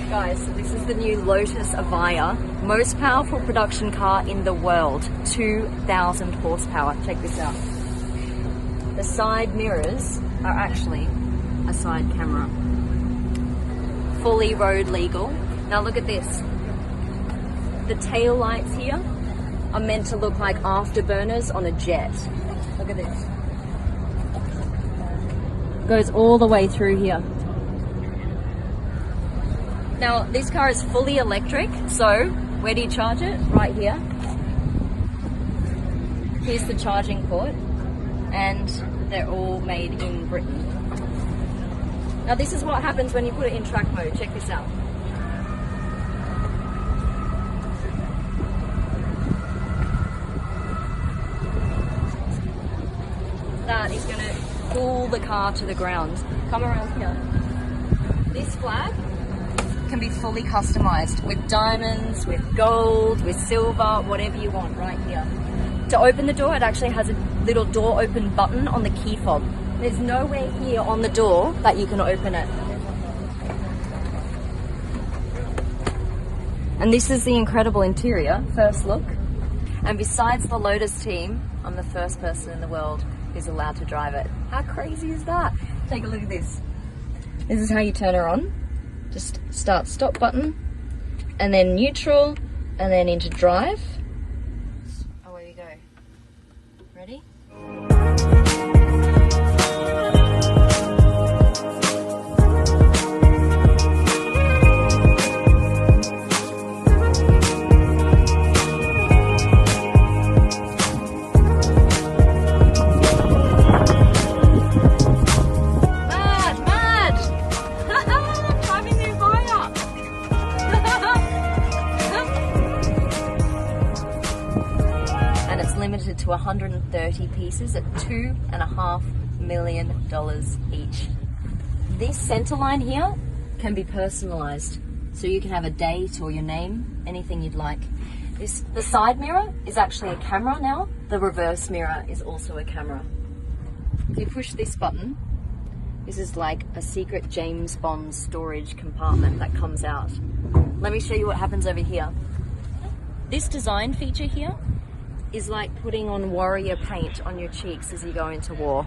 Guys, so this is the new Lotus Evija, most powerful production car in the world, 2,000 horsepower. Check this out. The side mirrors are actually a side camera. Fully road legal. Now look at this. The tail lights here are meant to look like afterburners on a jet. Look at this. Goes all the way through here. Now, this car is fully electric, so where do you charge it? Right here. Here's the charging port, and they're all made in Britain. Now, this is what happens when you put it in track mode. Check this out. That is going to pull the car to the ground. Come around here. This flag can be fully customized with diamonds, with gold, with silver, whatever you want right here. To open the door, it actually has a little door open button on the key fob. There's nowhere here on the door that you can open it. And this is the incredible interior, first look. And besides the Lotus team, I'm the first person in the world who's allowed to drive it. How crazy is that? Take a look at this. This is how you turn her on. Just start stop button, and then neutral, and then into drive. Away we go. Ready? Limited to 130 pieces at $2.5 million each. This center line here can be personalized, so you can have a date or your name, anything you'd like. The side mirror is actually a camera now. The reverse mirror is also a camera. If you push this button, this is like a secret James Bond storage compartment that comes out. Let me show you what happens over here. This design feature here is like putting on warrior paint on your cheeks as you go into war.